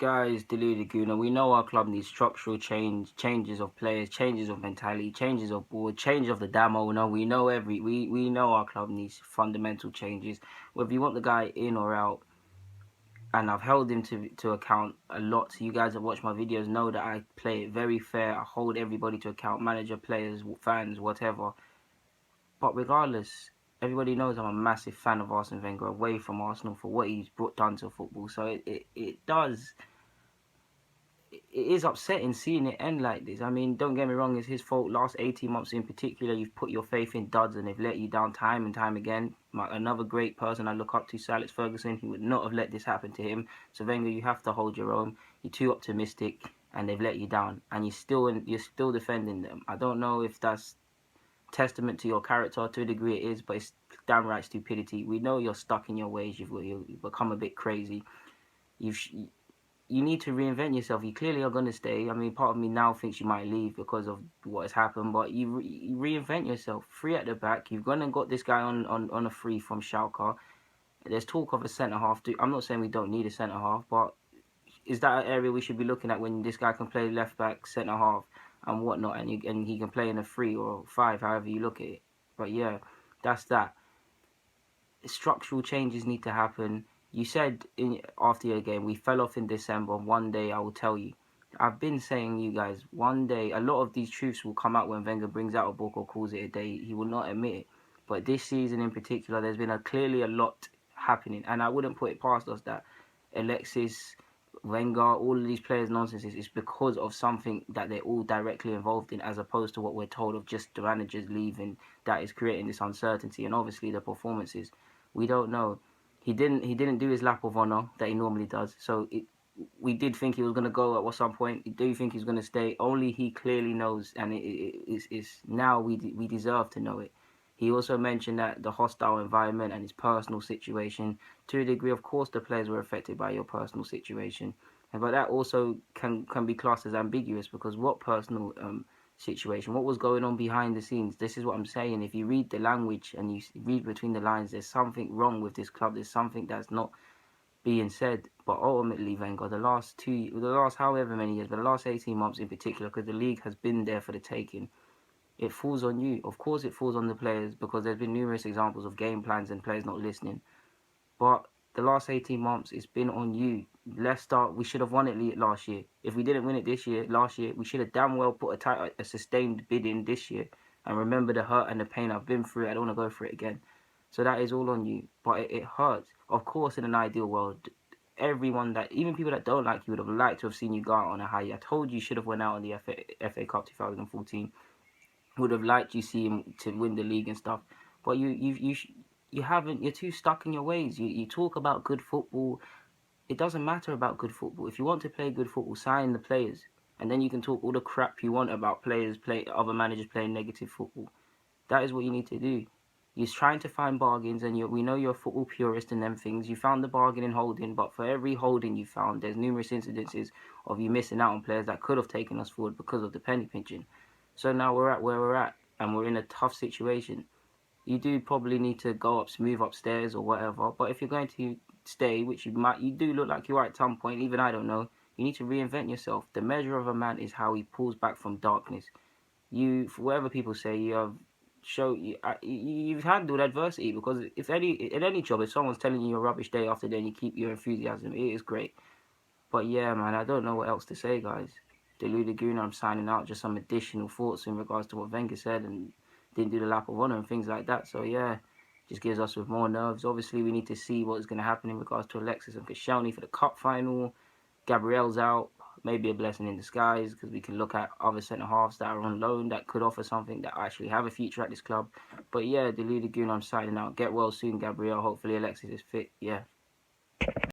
Guys, deluded Guna, we know our club needs structural change, changes of players, changes of mentality, changes of board, change of the damn owner. We know we know our club needs fundamental changes. Whether you want the guy in or out, and I've held him to account a lot. So you guys that watch my videos know that I play it very fair. I hold everybody to account, manager, players, fans, whatever. But regardless, everybody knows I'm a massive fan of Arsene Wenger away from Arsenal for what he's done to football. So it is upsetting seeing it end like this. I mean, don't get me wrong, it's his fault. Last 18 months in particular, you've put your faith in duds and they've let you down time and time again. Another great person I look up to, Sir Alex Ferguson, he would not have let this happen to him. So Wenger, you have to hold your own. You're too optimistic and they've let you down. And you're still defending them. I don't know if that's testament to your character. To a degree it is, but it's downright stupidity. We know you're stuck in your ways. You've become a bit crazy. You need to reinvent yourself. You clearly are going to stay. I mean, part of me now thinks you might leave because of what has happened, but you reinvent yourself. Free at the back. You've gone and got this guy on a free from Schalke. There's talk of a centre-half. I'm not saying we don't need a centre-half, but is that an area we should be looking at when this guy can play left-back, centre-half, and whatnot, and he can play in a 3 or 5, however you look at it. But yeah, that's that. Structural changes need to happen. You said after your game, we fell off in December. One day, I will tell you. I've been saying, you guys, one day, a lot of these truths will come out when Wenger brings out a book or calls it a day. He will not admit it. But this season in particular, there's been clearly a lot happening. And I wouldn't put it past us that Alexis, Wenger, all of these players' nonsense is because of something that they're all directly involved in, as opposed to what we're told of just the managers leaving that is creating this uncertainty. And obviously the performances, we don't know. He didn't do his lap of honour that he normally does. So we did think he was going to go at some point. We do think he's going to stay. Only he clearly knows, and it's now we deserve to know it. He also mentioned that the hostile environment and his personal situation, to a degree, of course, the players were affected by your personal situation, but that also can be classed as ambiguous, because what personal situation, what was going on behind the scenes? This is what I'm saying. If you read the language and you read between the lines, there's something wrong with this club. There's something that's not being said. But ultimately, Wenger, the last however many years, but the last 18 months in particular, because the league has been there for the taking, it falls on you. Of course it falls on the players, because there's been numerous examples of game plans and players not listening. But the last 18 months, it's been on you. Leicester, we should have won it last year. If we didn't win it last year, we should have damn well put a sustained bid in this year. And remember the hurt and the pain I've been through. I don't want to go through it again. So that is all on you. But it hurts. Of course, in an ideal world, everyone even people that don't like you would have liked to have seen you go out on a high. I told you should have went out on the FA Cup 2014. Would have liked you see him to win the league and stuff. But you haven't. You're too stuck in your ways. You talk about good football. It doesn't matter about good football. If you want to play good football, sign the players, and then you can talk all the crap you want about other managers playing negative football. That is what you need to do. You're trying to find bargains, and we know you're a football purist and them things. You found the bargain in Holding, but for every Holding you found, there's numerous incidences of you missing out on players that could have taken us forward because of the penny pinching. So now we're at where we're at, and we're in a tough situation. You do probably need to move upstairs or whatever. But if you're going to stay, which you do look like you are at some point, even I don't know, you need to reinvent yourself. The measure of a man is how he pulls back from darkness. For whatever people say, you've handled adversity, because in any job, if someone's telling you a rubbish day after day and you keep your enthusiasm, it is great. But yeah, man, I don't know what else to say, guys. Deluded Guna, I'm signing out. Just some additional thoughts in regards to what Wenger said and didn't do the lap of honour and things like that. So yeah, just gives us with more nerves. Obviously, we need to see what's going to happen in regards to Alexis and Koscielny for the cup final. Gabriel's out. Maybe a blessing in disguise, because we can look at other centre-halves that are on loan that could offer something, that actually have a future at this club. But yeah, Deluded Guna, I'm signing out. Get well soon, Gabriel. Hopefully Alexis is fit. Yeah.